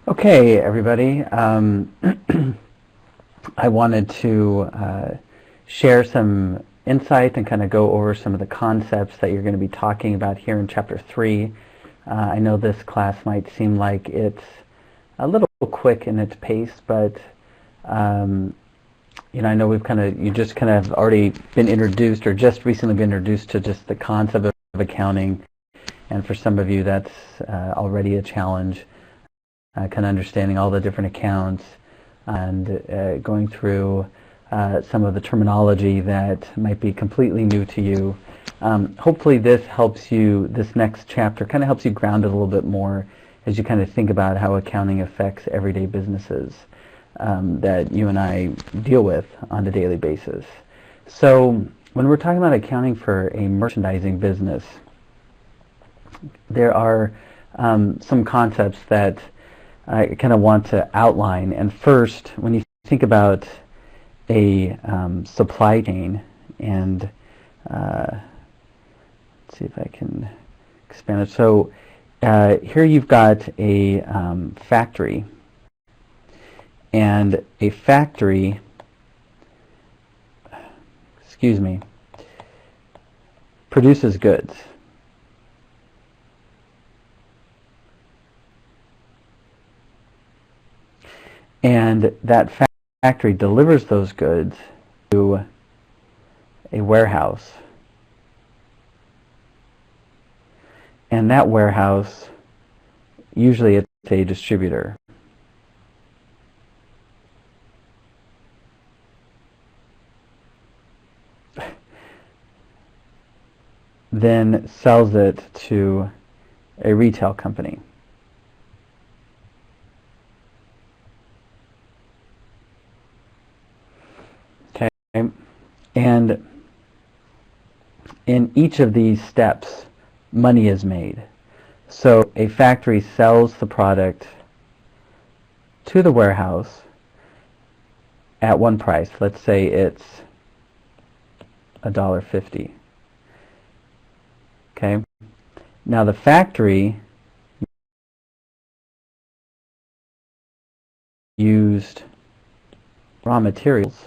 Okay, everybody. I wanted to share some insight and kind of go over some of the concepts that you're going to be talking about here in Chapter 3. I know this class might seem like it's a little quick in its pace, but I know you just kind of of been introduced or just recently been introduced to just the concept of accounting, and for some of you that's already a challenge. Kind of understanding all the different accounts and going through some of the terminology that might be completely new to you. Hopefully this next chapter kind of helps you ground it a little bit more as you kind of think about how accounting affects everyday businesses that you and I deal with on a daily basis. So when we're talking about accounting for a merchandising business, there are some concepts that I kind of want to outline. And first, when you think about a supply chain, and let's see if I can expand it. So here you've got a factory, and a factory, produces goods. And that factory delivers those goods to a warehouse. And that warehouse, usually it's a distributor. Then sells it to a retail company. And in each of these steps, money is made. So a factory sells the product to the warehouse at one price. Let's say it's $1.50. Okay. Now the factory used raw materials.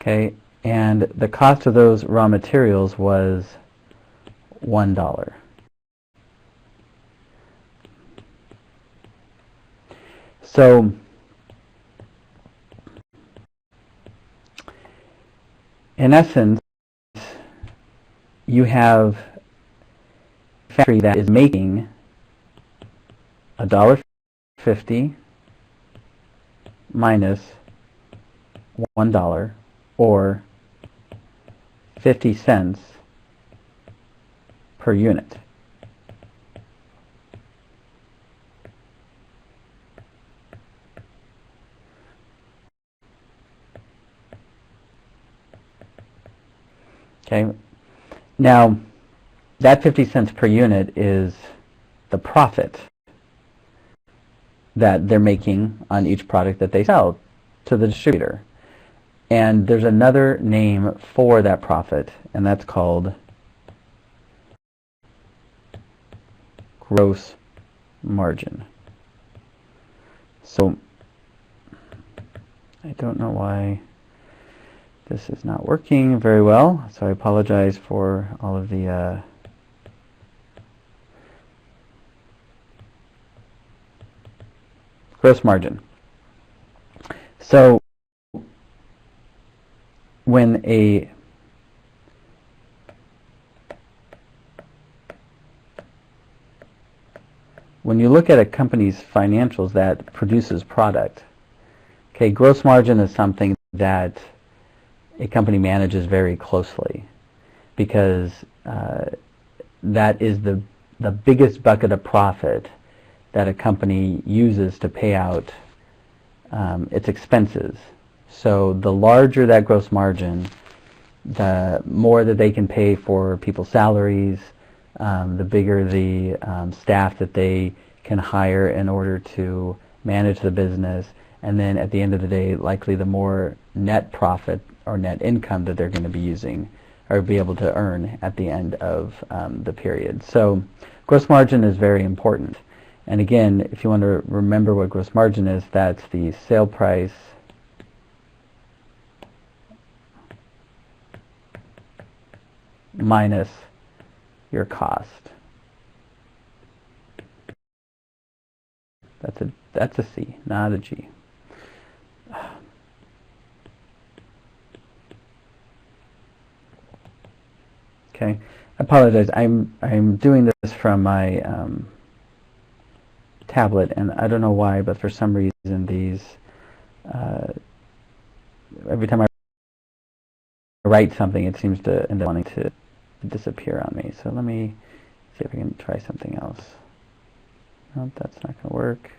Okay, and the cost of those raw materials was $1. So in essence, you have a factory that is making $1.50 minus $1, or 50 cents per unit. Okay. Now, that 50 cents per unit is the profit that they're making on each product that they sell to the distributor. And there's another name for that profit, and that's called gross margin. So I don't know why this is not working very well, so I apologize for all of the gross margin. So when you look at a company's financials that produces product, okay, gross margin is something that a company manages very closely, because that is the biggest bucket of profit that a company uses to pay out its expenses. So the larger that gross margin, the more that they can pay for people's salaries, the bigger the staff that they can hire in order to manage the business, and then at the end of the day, likely the more net profit or net income that they're going to be using or be able to earn at the end of the period. So gross margin is very important. And again, if you want to remember what gross margin is, that's the sale price minus your cost. That's a C, not a G. Okay, I apologize. I'm doing this from my tablet, and I don't know why, but for some reason these every time I write something, it seems to end up wanting to disappear on me. So let me see if I can try something else. Nope, that's not going to work.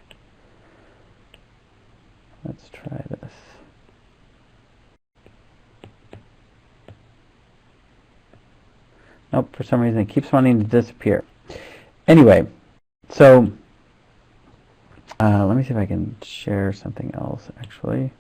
Let's try this. Nope, for some reason it keeps wanting to disappear. Anyway, so let me see if I can share something else, actually.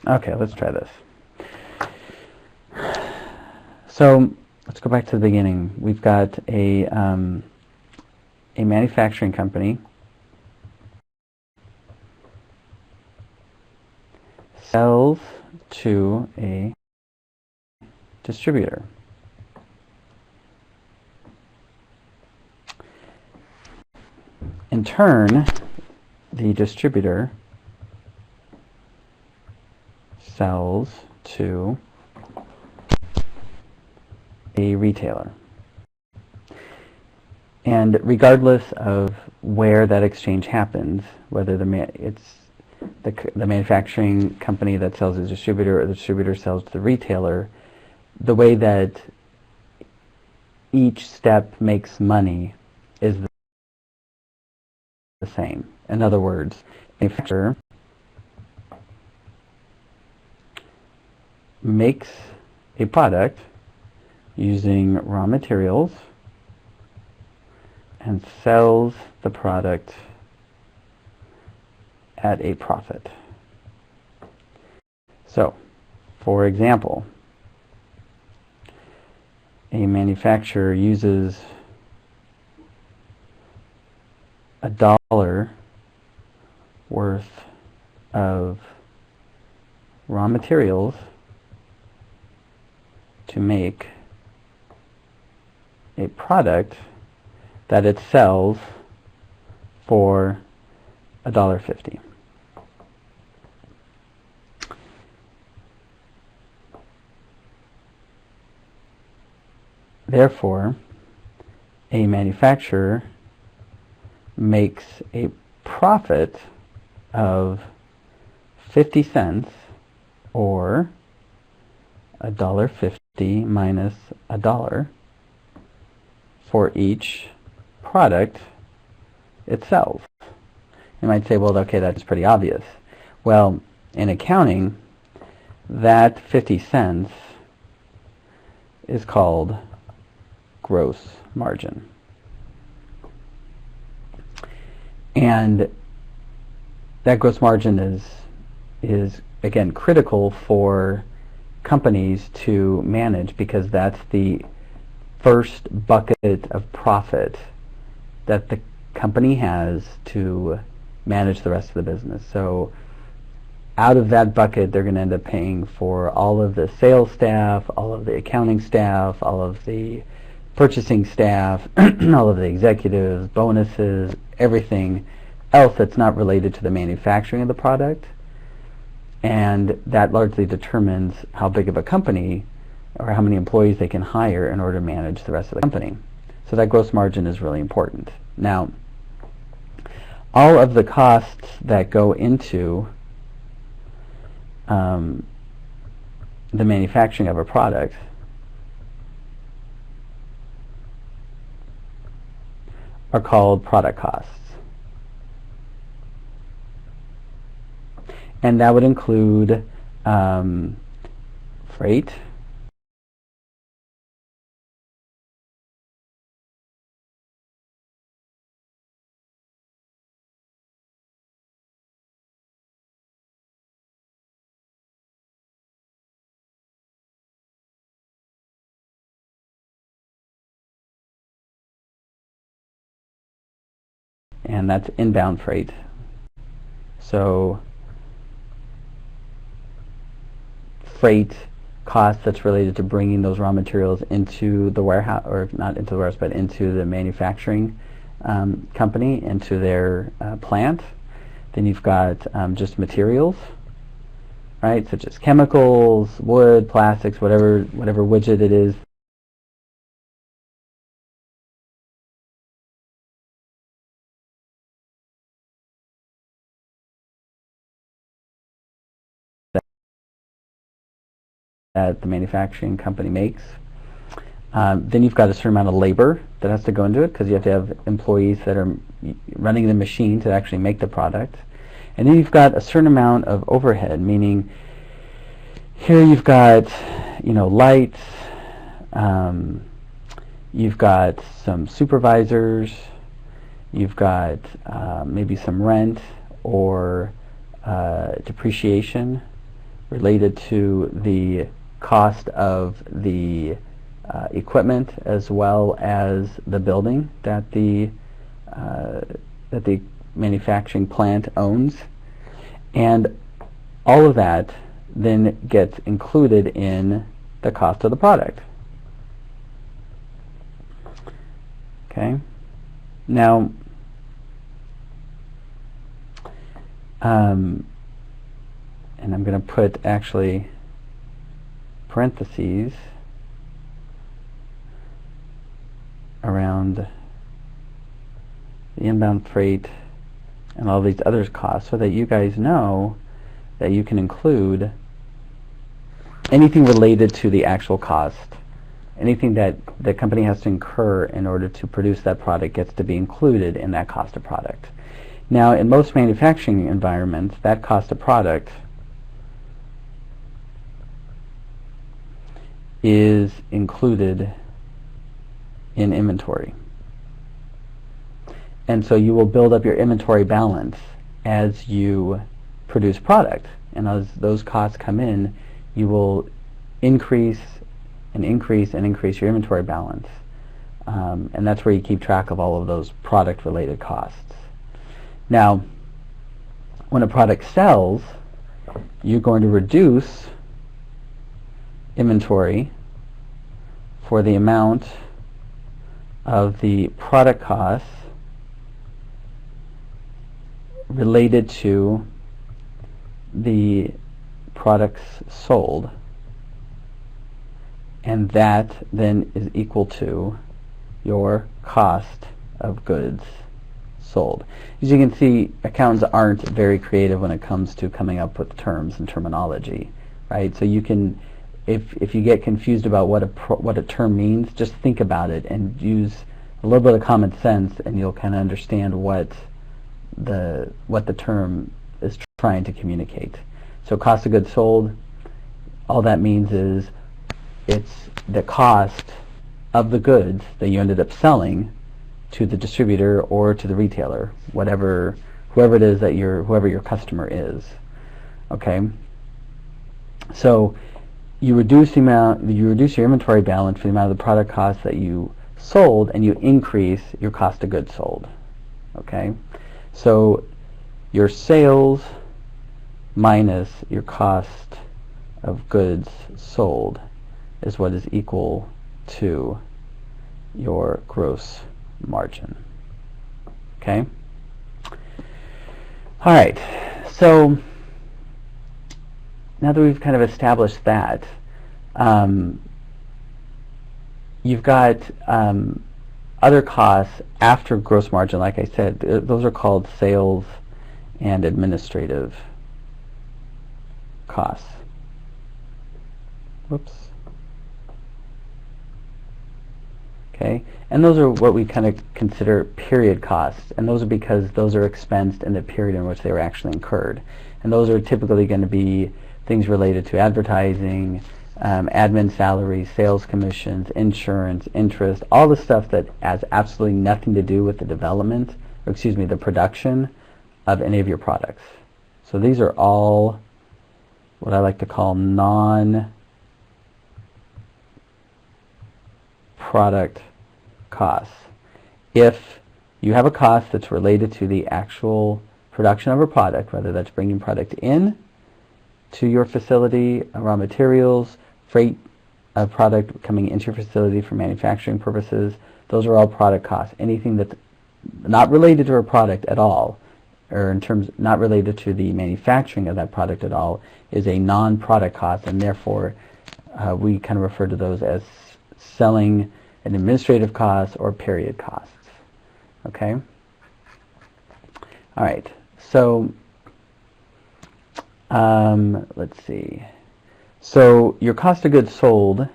Okay, let's try this. So let's go back to the beginning. We've got a manufacturing company sells to a distributor. In turn, the distributor sells to a retailer. And regardless of where that exchange happens, whether it's the manufacturing company that sells to the distributor or the distributor sells to the retailer, the way that each step makes money is the same. In other words, a manufacturer makes a product using raw materials and sells the product at a profit. So, for example, a manufacturer uses $1 worth of raw materials to make a product that it sells for $1.50. Therefore, a manufacturer makes a profit of 50 cents, or $1.50 minus $1 for each product it sells. You might say, well, okay, that's pretty obvious. Well, in accounting, that 50 cents is called gross margin. And that gross margin is again critical for companies to manage, because that's the first bucket of profit that the company has to manage the rest of the business. So out of that bucket, they're going to end up paying for all of the sales staff, all of the accounting staff, all of the purchasing staff, all of the executives, bonuses, everything else that's not related to the manufacturing of the product. And that largely determines how big of a company or how many employees they can hire in order to manage the rest of the company. So that gross margin is really important. Now, all of the costs that go into the manufacturing of a product are called product costs. And that would include freight, and that's inbound freight. So freight cost that's related to bringing those raw materials into the warehouse, or not into the warehouse, but into the manufacturing company, into their plant. Then you've got just materials, right, such as chemicals, wood, plastics, whatever widget it is that the manufacturing company makes. Then you've got a certain amount of labor that has to go into it, because you have to have employees that are running the machine to actually make the product. And then you've got a certain amount of overhead, meaning here you've got, lights, you've got some supervisors, you've got maybe some rent or depreciation related to the cost of the equipment, as well as the building that the manufacturing plant owns. And all of that then gets included in the cost of the product. Okay. Now, and I'm going to put actually parentheses around the inbound freight and all these other costs, so that you guys know that you can include anything related to the actual cost. Anything that the company has to incur in order to produce that product gets to be included in that cost of product. Now, in most manufacturing environments, that cost of product is included in inventory. And so you will build up your inventory balance as you produce product. And as those costs come in, you will increase and increase and increase your inventory balance. And that's where you keep track of all of those product-related costs. Now, when a product sells, you're going to reduce inventory for the amount of the product costs related to the products sold, and that then is equal to your cost of goods sold. As you can see, accountants aren't very creative when it comes to coming up with terms and terminology, right? So you can, if you get confused about what a term means, just think about it and use a little bit of common sense, and you'll kind of understand what the term is trying to communicate. So cost of goods sold, all that means is it's the cost of the goods that you ended up selling to the distributor or to the retailer, whoever it is that whoever your customer is. Okay. So you reduce your inventory balance for the amount of the product costs that you sold, and you increase your cost of goods sold. Okay. So your sales minus your cost of goods sold is what is equal to your gross margin. Okay? All right. So now that we've kind of established that, you've got other costs after gross margin, like I said, those are called sales and administrative costs. Whoops. Okay, and those are what we kind of consider period costs, and those are because those are expensed in the period in which they were actually incurred. And those are typically going to be things related to advertising, admin salaries, sales commissions, insurance, interest, all the stuff that has absolutely nothing to do with the development, or excuse me, the production of any of your products. So these are all what I like to call non-product costs. If you have a cost that's related to the actual production of a product, whether that's bringing product in to your facility, raw materials, freight of product coming into your facility for manufacturing purposes, those are all product costs. Anything that's not related to a product at all, or in terms not related to the manufacturing of that product at all, is a non-product cost, and therefore we kind of refer to those as selling and administrative costs or period costs. Okay? All right. So let's see. So your cost of goods sold,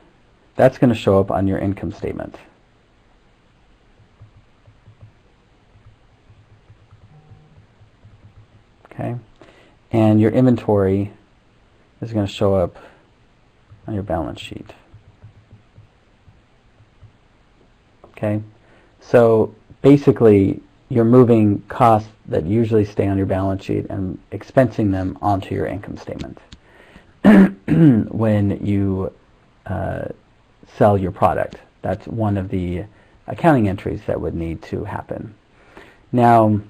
that's going to show up on your income statement. Okay? And your inventory is going to show up on your balance sheet. Okay? So basically, you're moving costs that usually stay on your balance sheet and expensing them onto your income statement when you sell your product. That's one of the accounting entries that would need to happen. Now,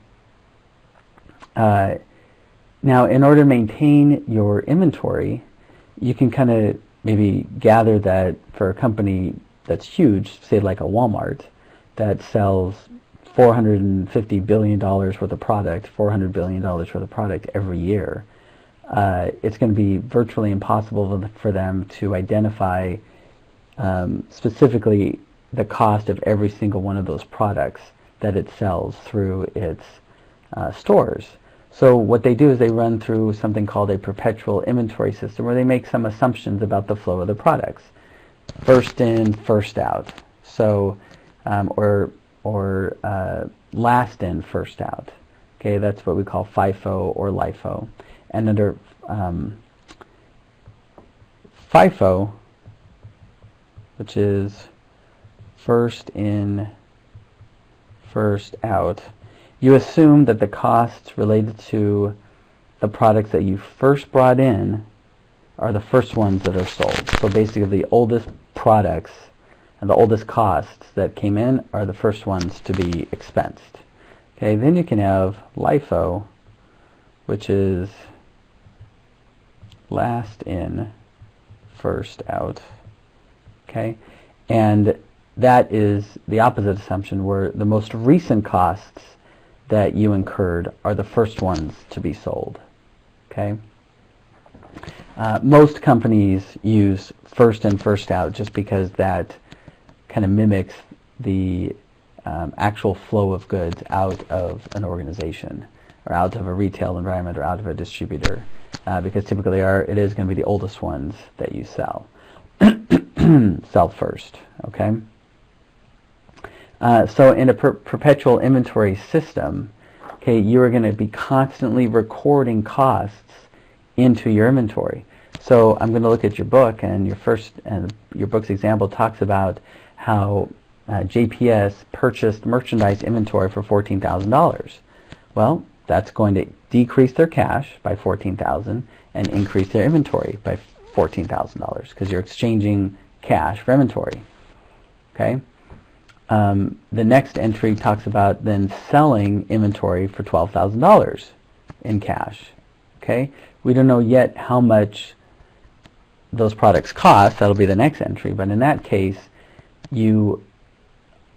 in order to maintain your inventory, you can kind of maybe gather that for a company that's huge, say like a Walmart, that sells $450 billion worth of product, $400 billion worth of product every year, it's going to be virtually impossible for them to identify specifically the cost of every single one of those products that it sells through its stores. So what they do is they run through something called a perpetual inventory system, where they make some assumptions about the flow of the products. First in, first out. So, or last in, first out. Okay, that's what we call FIFO or LIFO. And under FIFO, which is first in, first out, you assume that the costs related to the products that you first brought in are the first ones that are sold. So basically the oldest products and the oldest costs that came in are the first ones to be expensed. Okay, then you can have LIFO, which is last in, first out. Okay, and that is the opposite assumption, where the most recent costs that you incurred are the first ones to be sold. Okay. Most companies use first in, first out just because that kind of mimics the actual flow of goods out of an organization or out of a retail environment or out of a distributor, because typically it is going to be the oldest ones that you sell first. Okay. So in a perpetual inventory system, okay, you are going to be constantly recording costs into your inventory. So I'm going to look at your book, and your book's example talks about how JPS purchased merchandise inventory for $14,000. Well, that's going to decrease their cash by $14,000 and increase their inventory by $14,000 because you're exchanging cash for inventory. Okay. The next entry talks about then selling inventory for $12,000 in cash. Okay, we don't know yet how much those products cost. That'll be the next entry. But in that case, you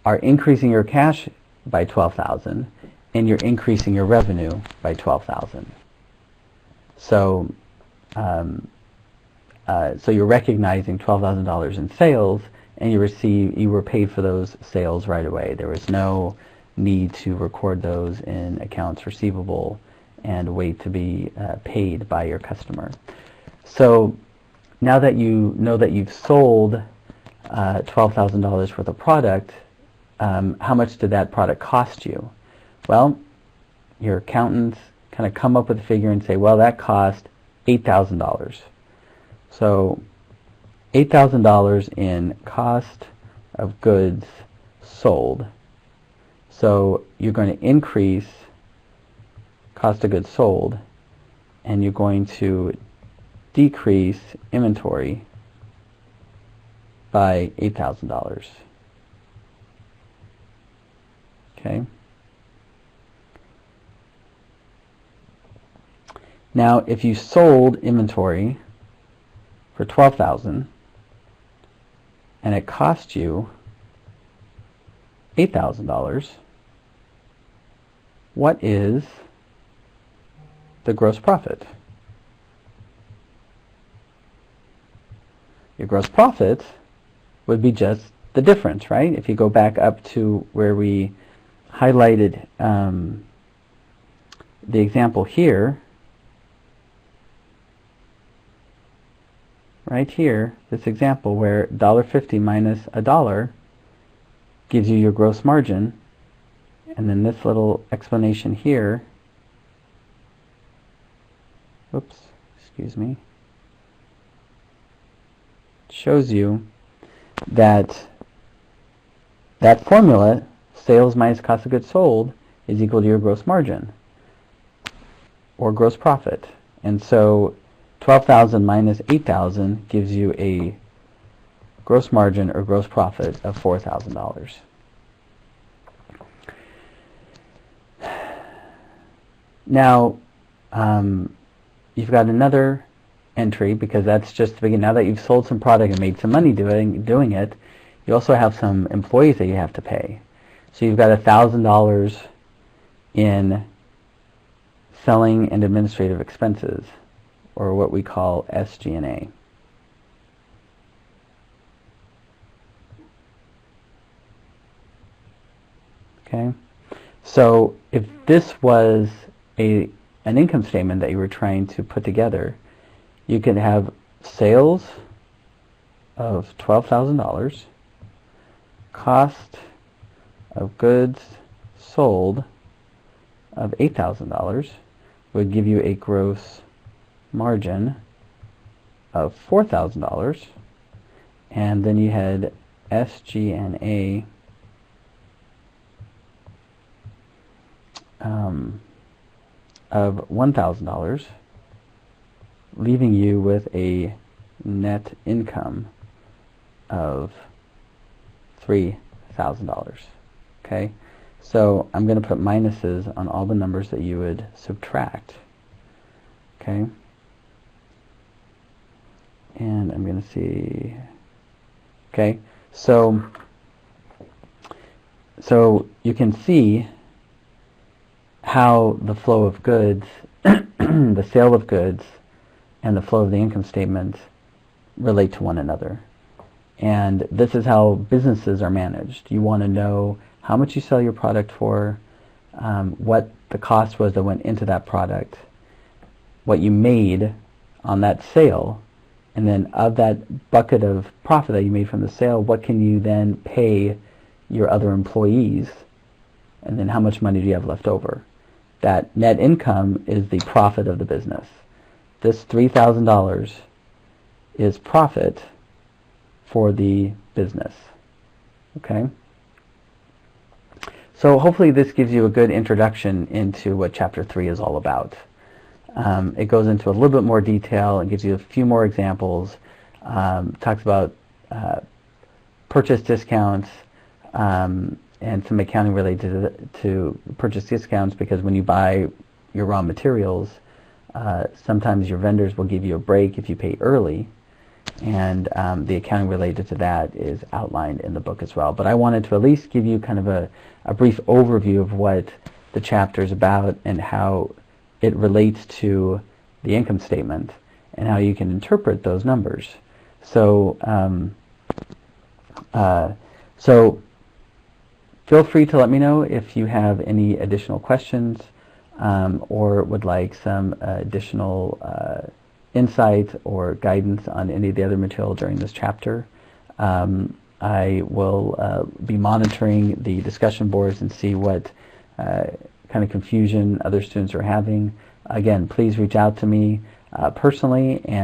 are increasing your cash by $12,000, and you're increasing your revenue by $12,000. So, so you're recognizing $12,000 in sales and you were paid for those sales right away. There was no need to record those in accounts receivable and wait to be paid by your customer. So now that you know that you've sold $12,000 worth of product, how much did that product cost you? Well, your accountants kind of come up with a figure and say, well, that cost $8,000. So $8,000 in cost of goods sold. So you're going to increase cost of goods sold, and you're going to decrease inventory by $8,000. Okay. Now, if you sold inventory for $12,000 and it cost you $8,000, what is the gross profit? Your gross profit would be just the difference, right? If you go back up to where we highlighted the example here, right here, this example where $1.50 minus $1 gives you your gross margin, and then this little explanation here, oops, excuse me, shows you that that formula, sales minus cost of goods sold, is equal to your gross margin or gross profit. And so 12,000 minus 8,000 gives you a gross margin or gross profit of $4,000. Now, you've got another entry, because that's just the beginning. Now that you've sold some product and made some money doing it, you also have some employees that you have to pay. So you've got $1,000 in selling and administrative expenses, or what we call SG&A. Okay, so if this was an income statement that you were trying to put together, you could have sales of $12,000, cost of goods sold of $8,000 would give you a gross margin of $4,000, and then you had SG&A of $1,000, leaving you with a net income of $3,000. Okay, so I'm going to put minuses on all the numbers that you would subtract. Okay, and I'm going to see. Okay, so you can see how the flow of goods, the sale of goods, and the flow of the income statement relate to one another. And this is how businesses are managed. You want to know how much you sell your product for, what the cost was that went into that product, what you made on that sale, and then of that bucket of profit that you made from the sale, what can you then pay your other employees, and then how much money do you have left over? That net income is the profit of the business. This $3,000 is profit for the business. Okay? So hopefully this gives you a good introduction into what Chapter 3 is all about. It goes into a little bit more detail and gives you a few more examples. Talks about purchase discounts, and some accounting related to purchase discounts, because when you buy your raw materials, sometimes your vendors will give you a break if you pay early, and the accounting related to that is outlined in the book as well. But I wanted to at least give you kind of a brief overview of what the chapter is about and how it relates to the income statement and how you can interpret those numbers. So So feel free to let me know if you have any additional questions or would like some additional insight or guidance on any of the other material during this chapter. I will be monitoring the discussion boards and see what kind of confusion other students are having. Again, please reach out to me personally, and